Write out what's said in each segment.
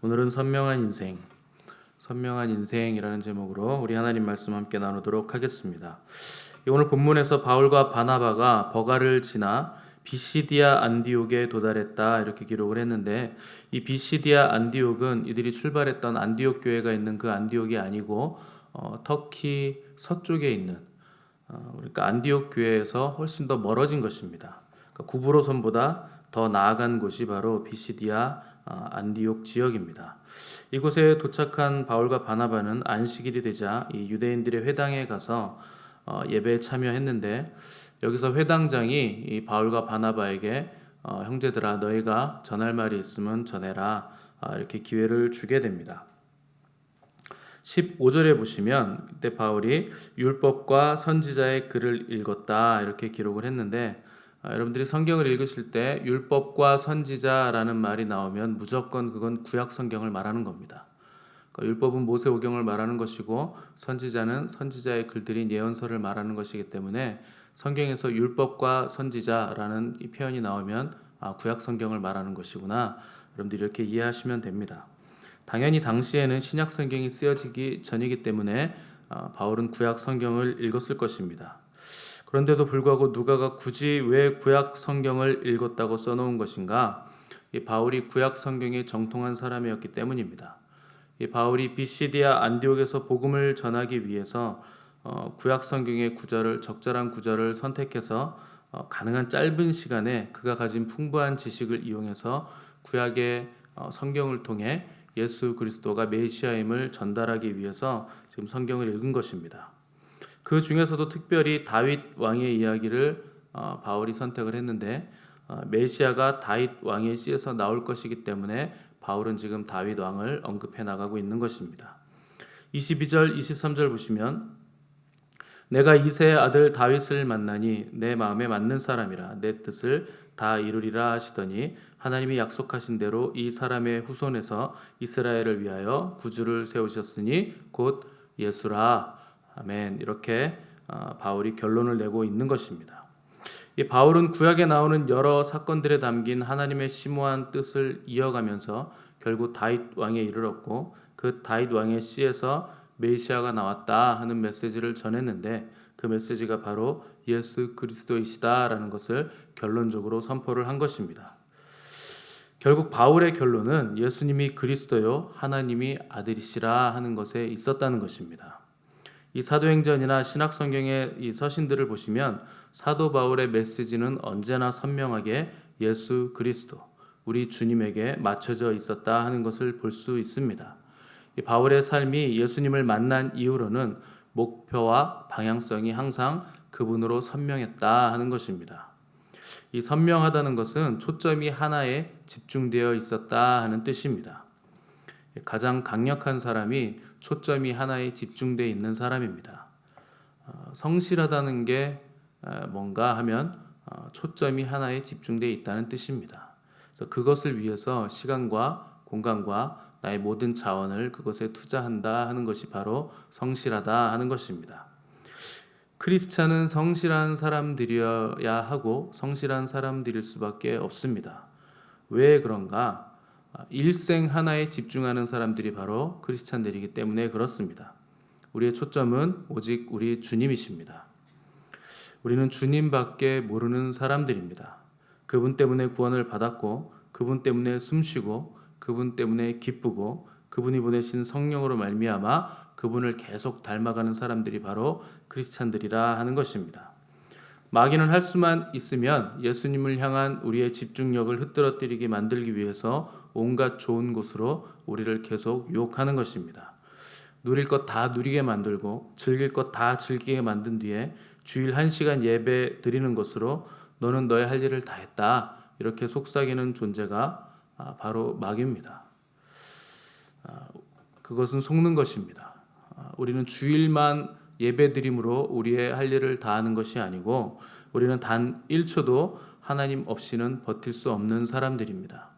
오늘은 선명한 인생이라는 제목으로 우리 하나님 말씀 함께 나누도록 하겠습니다. 오늘 본문에서 바울과 바나바가 버가를 지나 비시디아 안디옥에 도달했다 이렇게 기록을 했는데, 이 비시디아 안디옥은 이들이 출발했던 안디옥 교회가 있는 그 안디옥이 아니고 터키 서쪽에 있는 그러니까 안디옥 교회에서 훨씬 더 멀어진 것입니다. 그러니까 구브로선보다 더 나아간 곳이 바로 비시디아 안디옥 지역입니다. 이곳에 도착한 바울과 바나바는 안식일이 되자 이 유대인들의 회당에 가서 예배에 참여했는데, 여기서 회당장이 이 바울과 바나바에게 형제들아, 너희가 전할 말이 있으면 전해라, 이렇게 기회를 주게 됩니다. 15절에 보시면 그때 바울이 율법과 선지자의 글을 읽었다 이렇게 기록을 했는데, 여러분들이 성경을 읽으실 때 율법과 선지자라는 말이 나오면 무조건 그건 구약 성경을 말하는 겁니다. 그러니까 율법은 모세오경을 말하는 것이고 선지자는 선지자의 글들인 예언서를 말하는 것이기 때문에 성경에서 율법과 선지자라는 이 표현이 나오면 구약 성경을 말하는 것이구나, 여러분들이 이렇게 이해하시면 됩니다. 당연히 당시에는 신약 성경이 쓰여지기 전이기 때문에 바울은 구약 성경을 읽었을 것입니다. 그런데도 불구하고 누가가 굳이 왜 구약 성경을 읽었다고 써놓은 것인가? 이 바울이 구약 성경에 정통한 사람이었기 때문입니다. 이 바울이 비시디아 안디옥에서 복음을 전하기 위해서 구약 성경의 적절한 구절을 선택해서 가능한 짧은 시간에 그가 가진 풍부한 지식을 이용해서 구약의 성경을 통해 예수 그리스도가 메시아임을 전달하기 위해서 지금 성경을 읽은 것입니다. 그 중에서도 특별히 다윗 왕의 이야기를 바울이 선택을 했는데, 메시아가 다윗 왕의 씨에서 나올 것이기 때문에 바울은 지금 다윗 왕을 언급해 나가고 있는 것입니다. 22절, 23절 보시면 내가 이새의 아들 다윗을 만나니 내 마음에 맞는 사람이라 내 뜻을 다 이루리라 하시더니 하나님이 약속하신 대로 이 사람의 후손에서 이스라엘을 위하여 구주를 세우셨으니 곧 예수라. 아멘. 이렇게 바울이 결론을 내고 있는 것입니다. 이 바울은 구약에 나오는 여러 사건들에 담긴 하나님의 심오한 뜻을 이어가면서 결국 다윗 왕에 이르렀고, 그 다윗 왕의 씨에서 메시아가 나왔다 하는 메시지를 전했는데, 그 메시지가 바로 예수 그리스도이시다라는 것을 결론적으로 선포를 한 것입니다. 결국 바울의 결론은 예수님이 그리스도요 하나님이 아들이시라 하는 것에 있었다는 것입니다. 이 사도행전이나 신약성경의 이 서신들을 보시면 사도 바울의 메시지는 언제나 선명하게 예수 그리스도, 우리 주님에게 맞춰져 있었다 하는 것을 볼 수 있습니다. 이 바울의 삶이 예수님을 만난 이후로는 목표와 방향성이 항상 그분으로 선명했다 하는 것입니다. 이 선명하다는 것은 초점이 하나에 집중되어 있었다 하는 뜻입니다. 가장 강력한 사람이 초점이 하나에 집중되어 있는 사람입니다. 성실하다는 게 뭔가 하면 초점이 하나에 집중되어 있다는 뜻입니다. 그래서 그것을 위해서 시간과 공간과 나의 모든 자원을 그것에 투자한다 하는 것이 바로 성실하다 하는 것입니다. 크리스찬은 성실한 사람들이어야 하고 성실한 사람들일 수밖에 없습니다. 왜 그런가? 일생 하나에 집중하는 사람들이 바로 크리스찬들이기 때문에 그렇습니다. 우리의 초점은 오직 우리 주님이십니다. 우리는 주님밖에 모르는 사람들입니다. 그분 때문에 구원을 받았고, 그분 때문에 숨쉬고, 그분 때문에 기쁘고, 그분이 보내신 성령으로 말미암아 그분을 계속 닮아가는 사람들이 바로 크리스찬들이라 하는 것입니다. 마귀는 할 수만 있으면 예수님을 향한 우리의 집중력을 흐트러뜨리게 만들기 위해서 온갖 좋은 곳으로 우리를 계속 유혹하는 것입니다. 누릴 것 다 누리게 만들고 즐길 것 다 즐기게 만든 뒤에 주일 1시간 예배 드리는 것으로 너는 너의 할 일을 다 했다, 이렇게 속삭이는 존재가 바로 마귀입니다. 그것은 속는 것입니다. 우리는 주일만 예배드림으로 우리의 할 일을 다하는 것이 아니고, 우리는 단 1초도 하나님 없이는 버틸 수 없는 사람들입니다.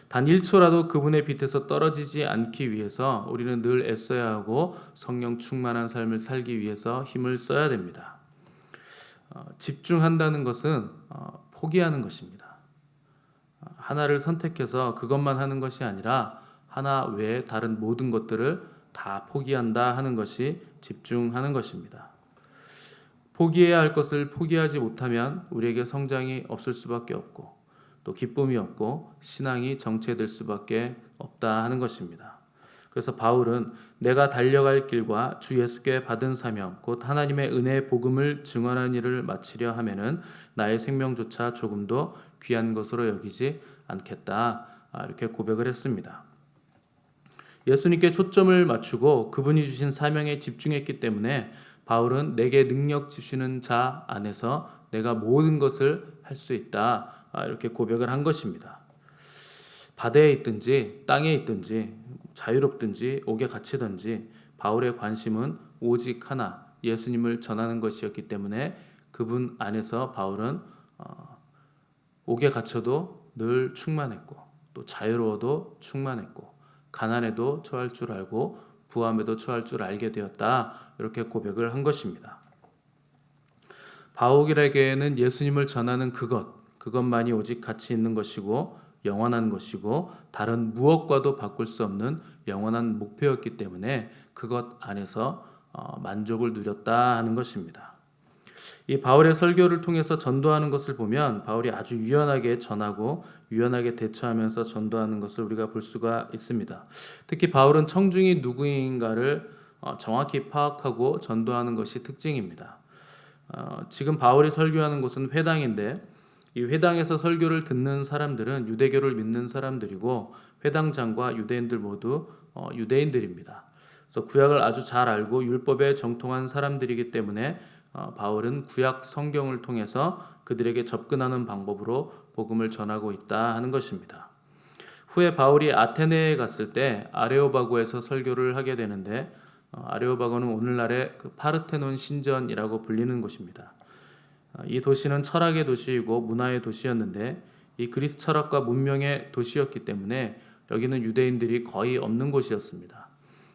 단 1초라도 그분의 빛에서 떨어지지 않기 위해서 우리는 늘 애써야 하고 성령 충만한 삶을 살기 위해서 힘을 써야 됩니다. 집중한다는 것은 포기하는 것입니다. 하나를 선택해서 그것만 하는 것이 아니라 하나 외에 다른 모든 것들을 다 포기한다 하는 것이 집중하는 것입니다. 포기해야 할 것을 포기하지 못하면 우리에게 성장이 없을 수밖에 없고 또 기쁨이 없고 신앙이 정체될 수밖에 없다 하는 것입니다. 그래서 바울은 내가 달려갈 길과 주 예수께 받은 사명 곧 하나님의 은혜의 복음을 증언하는 일을 마치려 하면은 나의 생명조차 조금도 귀한 것으로 여기지 않겠다 이렇게 고백을 했습니다. 예수님께 초점을 맞추고 그분이 주신 사명에 집중했기 때문에 바울은 내게 능력 주시는 자 안에서 내가 모든 것을 할 수 있다 이렇게 고백을 한 것입니다. 바다에 있든지 땅에 있든지 자유롭든지 옥에 갇히든지 바울의 관심은 오직 하나 예수님을 전하는 것이었기 때문에 그분 안에서 바울은 옥에 갇혀도 늘 충만했고 또 자유로워도 충만했고 가난에도 처할 줄 알고 부함에도 처할 줄 알게 되었다 이렇게 고백을 한 것입니다. 바울에게는 예수님을 전하는 그것만이 오직 가치 있는 것이고 영원한 것이고 다른 무엇과도 바꿀 수 없는 영원한 목표였기 때문에 그것 안에서 만족을 누렸다 하는 것입니다. 이 바울의 설교를 통해서 전도하는 것을 보면 바울이 아주 유연하게 전하고 유연하게 대처하면서 전도하는 것을 우리가 볼 수가 있습니다. 특히 바울은 청중이 누구인가를 정확히 파악하고 전도하는 것이 특징입니다. 지금 바울이 설교하는 곳은 회당인데 이 회당에서 설교를 듣는 사람들은 유대교를 믿는 사람들이고 회당장과 유대인들 모두 유대인들입니다. 그래서 구약을 아주 잘 알고 율법에 정통한 사람들이기 때문에 바울은 구약 성경을 통해서 그들에게 접근하는 방법으로 복음을 전하고 있다 하는 것입니다. 후에 바울이 아테네에 갔을 때 아레오바고에서 설교를 하게 되는데 아레오바고는 오늘날의 그 파르테논 신전이라고 불리는 곳입니다. 이 도시는 철학의 도시이고 문화의 도시였는데 이 그리스 철학과 문명의 도시였기 때문에 여기는 유대인들이 거의 없는 곳이었습니다.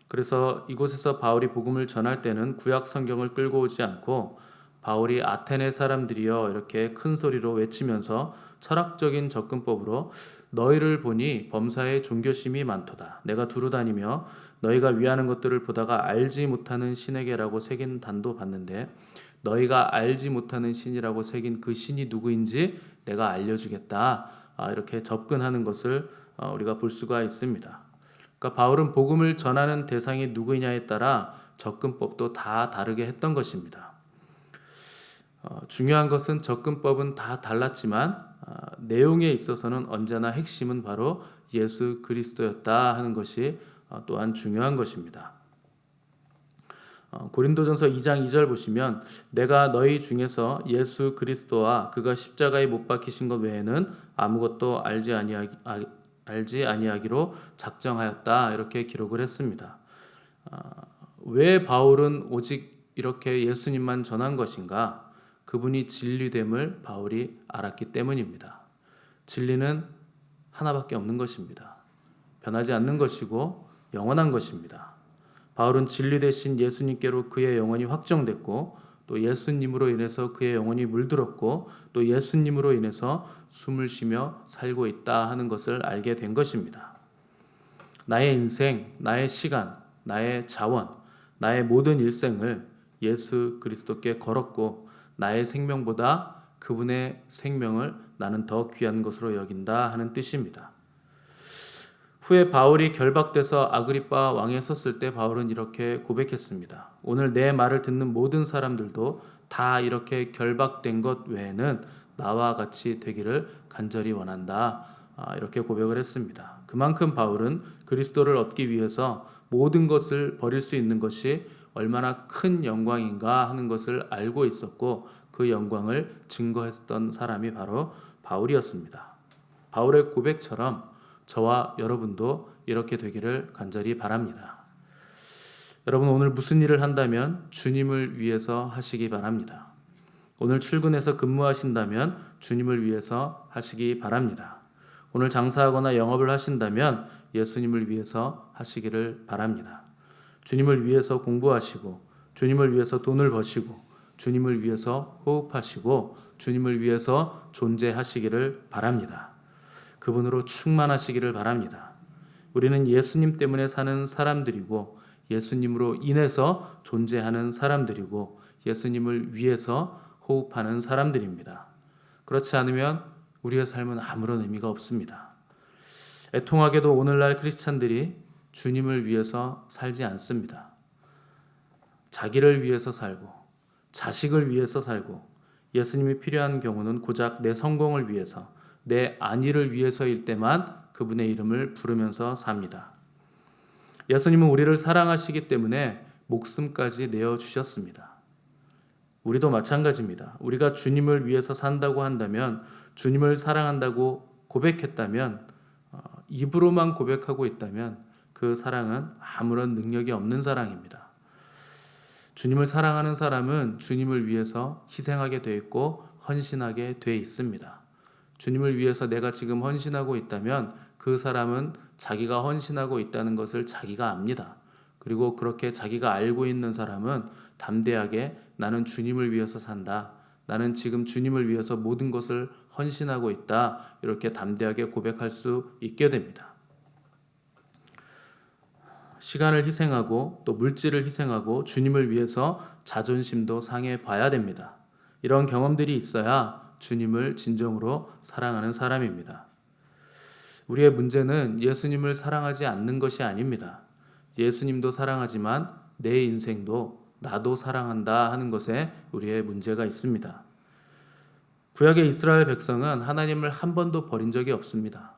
그래서 이곳에서 바울이 복음을 전할 때는 구약 성경을 끌고 오지 않고 바울이 아테네 사람들이여 이렇게 큰 소리로 외치면서 철학적인 접근법으로 너희를 보니 범사에 종교심이 많도다. 내가 두루 다니며 너희가 위하는 것들을 보다가 알지 못하는 신에게라고 새긴 단도 봤는데 너희가 알지 못하는 신이라고 새긴 그 신이 누구인지 내가 알려주겠다. 이렇게 접근하는 것을 우리가 볼 수가 있습니다. 그러니까 바울은 복음을 전하는 대상이 누구냐에 따라 접근법도 다 다르게 했던 것입니다. 중요한 것은 접근법은 다 달랐지만 내용에 있어서는 언제나 핵심은 바로 예수 그리스도였다 하는 것이 또한 중요한 것입니다. 고린도전서 2장 2절 보시면 내가 너희 중에서 예수 그리스도와 그가 십자가에 못 박히신 것 외에는 아무것도 알지 아니하기로 작정하였다 이렇게 기록을 했습니다. 왜 바울은 오직 이렇게 예수님만 전한 것인가? 그분이 진리됨을 바울이 알았기 때문입니다. 진리는 하나밖에 없는 것입니다. 변하지 않는 것이고 영원한 것입니다. 바울은 진리 대신 예수님께로 그의 영혼이 확정됐고 또 예수님으로 인해서 그의 영혼이 물들었고 또 예수님으로 인해서 숨을 쉬며 살고 있다 하는 것을 알게 된 것입니다. 나의 인생, 나의 시간, 나의 자원, 나의 모든 일생을 예수 그리스도께 걸었고 나의 생명보다 그분의 생명을 나는 더 귀한 것으로 여긴다 하는 뜻입니다. 후에 바울이 결박돼서 아그리빠 왕에 섰을 때 바울은 이렇게 고백했습니다. 오늘 내 말을 듣는 모든 사람들도 다 이렇게 결박된 것 외에는 나와 같이 되기를 간절히 원한다. 이렇게 고백을 했습니다. 그만큼 바울은 그리스도를 얻기 위해서 모든 것을 버릴 수 있는 것이 얼마나 큰 영광인가 하는 것을 알고 있었고 그 영광을 증거했던 사람이 바로 바울이었습니다. 바울의 고백처럼 저와 여러분도 이렇게 되기를 간절히 바랍니다. 여러분 오늘 무슨 일을 한다면 주님을 위해서 하시기 바랍니다. 오늘 출근해서 근무하신다면 주님을 위해서 하시기 바랍니다. 오늘 장사하거나 영업을 하신다면 예수님을 위해서 하시기를 바랍니다. 주님을 위해서 공부하시고 주님을 위해서 돈을 버시고 주님을 위해서 호흡하시고 주님을 위해서 존재하시기를 바랍니다. 그분으로 충만하시기를 바랍니다. 우리는 예수님 때문에 사는 사람들이고 예수님으로 인해서 존재하는 사람들이고 예수님을 위해서 호흡하는 사람들입니다. 그렇지 않으면 우리의 삶은 아무런 의미가 없습니다. 애통하게도 오늘날 크리스찬들이 주님을 위해서 살지 않습니다. 자기를 위해서 살고 자식을 위해서 살고 예수님이 필요한 경우는 고작 내 성공을 위해서 내 안위를 위해서일 때만 그분의 이름을 부르면서 삽니다. 예수님은 우리를 사랑하시기 때문에 목숨까지 내어주셨습니다. 우리도 마찬가지입니다. 우리가 주님을 위해서 산다고 한다면, 주님을 사랑한다고 고백했다면, 입으로만 고백하고 있다면 그 사랑은 아무런 능력이 없는 사랑입니다. 주님을 사랑하는 사람은 주님을 위해서 희생하게 돼 있고 헌신하게 돼 있습니다. 주님을 위해서 내가 지금 헌신하고 있다면 그 사람은 자기가 헌신하고 있다는 것을 자기가 압니다. 그리고 그렇게 자기가 알고 있는 사람은 담대하게 나는 주님을 위해서 산다. 나는 지금 주님을 위해서 모든 것을 헌신하고 있다. 이렇게 담대하게 고백할 수 있게 됩니다. 시간을 희생하고 또 물질을 희생하고 주님을 위해서 자존심도 상해 봐야 됩니다. 이런 경험들이 있어야 주님을 진정으로 사랑하는 사람입니다. 우리의 문제는 예수님을 사랑하지 않는 것이 아닙니다. 예수님도 사랑하지만 내 인생도 나도 사랑한다 하는 것에 우리의 문제가 있습니다. 구약의 이스라엘 백성은 하나님을 한 번도 버린 적이 없습니다.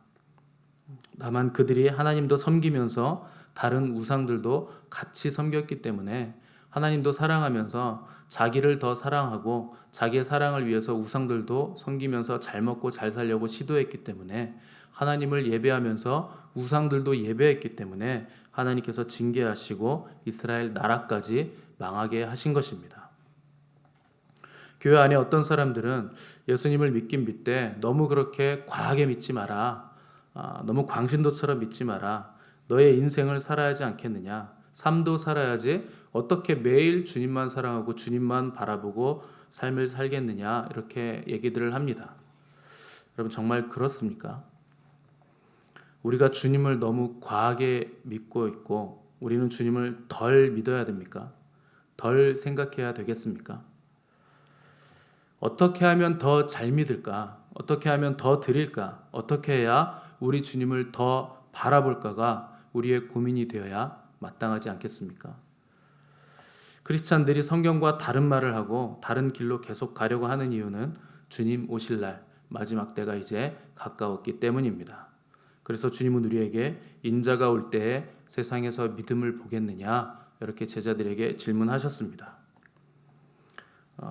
다만 그들이 하나님도 섬기면서 다른 우상들도 같이 섬겼기 때문에 하나님도 사랑하면서 자기를 더 사랑하고 자기의 사랑을 위해서 우상들도 섬기면서 잘 먹고 잘 살려고 시도했기 때문에 하나님을 예배하면서 우상들도 예배했기 때문에 하나님께서 징계하시고 이스라엘 나라까지 망하게 하신 것입니다. 교회 안에 어떤 사람들은 예수님을 믿긴 믿되 너무 그렇게 과하게 믿지 마라. 너무 광신도처럼 믿지 마라. 너의 인생을 살아야 하지 않겠느냐. 삶도 살아야지 어떻게 매일 주님만 사랑하고 주님만 바라보고 삶을 살겠느냐 이렇게 얘기들을 합니다. 여러분 정말 그렇습니까? 우리가 주님을 너무 과하게 믿고 있고 우리는 주님을 덜 믿어야 됩니까? 덜 생각해야 되겠습니까? 어떻게 하면 더 잘 믿을까? 어떻게 하면 더 드릴까? 어떻게 해야 우리 주님을 더 바라볼까가 우리의 고민이 되어야 마땅하지 않겠습니까? 크리스찬들이 성경과 다른 말을 하고 다른 길로 계속 가려고 하는 이유는 주님 오실 날 마지막 때가 이제 가까웠기 때문입니다. 그래서 주님은 우리에게 인자가 올 때에 세상에서 믿음을 보겠느냐 이렇게 제자들에게 질문하셨습니다.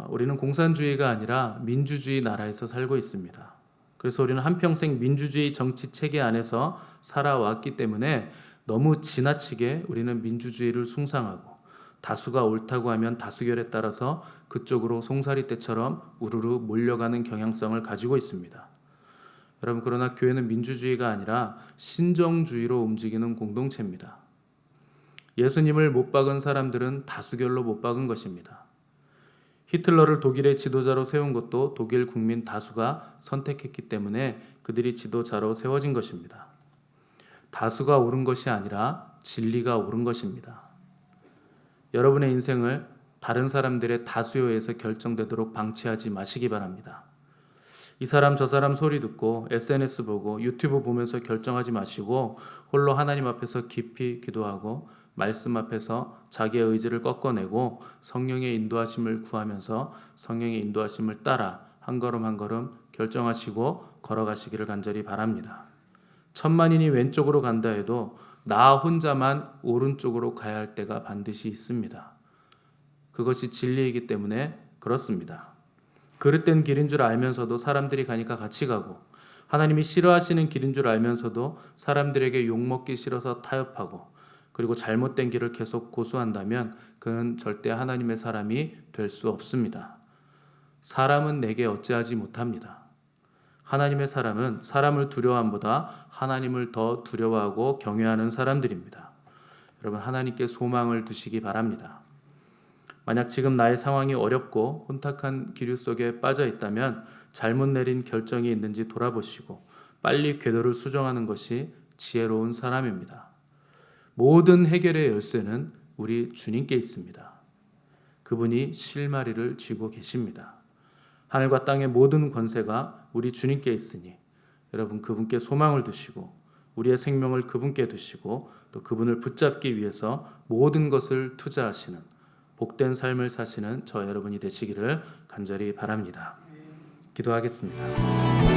우리는 공산주의가 아니라 민주주의 나라에서 살고 있습니다. 그래서 우리는 한평생 민주주의 정치 체계 안에서 살아왔기 때문에 너무 지나치게 우리는 민주주의를 숭상하고 다수가 옳다고 하면 다수결에 따라서 그쪽으로 송사리 떼처럼 우르르 몰려가는 경향성을 가지고 있습니다. 여러분 그러나 교회는 민주주의가 아니라 신정주의로 움직이는 공동체입니다. 예수님을 못 박은 사람들은 다수결로 못 박은 것입니다. 히틀러를 독일의 지도자로 세운 것도 독일 국민 다수가 선택했기 때문에 그들이 지도자로 세워진 것입니다. 다수가 옳은 것이 아니라 진리가 옳은 것입니다. 여러분의 인생을 다른 사람들의 다수에 의해서 결정되도록 방치하지 마시기 바랍니다. 이 사람 저 사람 소리 듣고 SNS 보고 유튜브 보면서 결정하지 마시고 홀로 하나님 앞에서 깊이 기도하고 말씀 앞에서 자기의 의지를 꺾어내고 성령의 인도하심을 구하면서 성령의 인도하심을 따라 한 걸음 한 걸음 결정하시고 걸어가시기를 간절히 바랍니다. 천만인이 왼쪽으로 간다 해도 나 혼자만 오른쪽으로 가야 할 때가 반드시 있습니다. 그것이 진리이기 때문에 그렇습니다. 그릇된 길인 줄 알면서도 사람들이 가니까 같이 가고 하나님이 싫어하시는 길인 줄 알면서도 사람들에게 욕먹기 싫어서 타협하고 그리고 잘못된 길을 계속 고수한다면 그는 절대 하나님의 사람이 될 수 없습니다. 사람은 내게 어찌하지 못합니다. 하나님의 사람은 사람을 두려워함보다 하나님을 더 두려워하고 경외하는 사람들입니다. 여러분 하나님께 소망을 두시기 바랍니다. 만약 지금 나의 상황이 어렵고 혼탁한 기류 속에 빠져 있다면 잘못 내린 결정이 있는지 돌아보시고 빨리 궤도를 수정하는 것이 지혜로운 사람입니다. 모든 해결의 열쇠는 우리 주님께 있습니다. 그분이 실마리를 쥐고 계십니다. 하늘과 땅의 모든 권세가 우리 주님께 있으니 여러분 그분께 소망을 두시고 우리의 생명을 그분께 두시고 또 그분을 붙잡기 위해서 모든 것을 투자하시는 복된 삶을 사시는 저 여러분이 되시기를 간절히 바랍니다. 기도하겠습니다.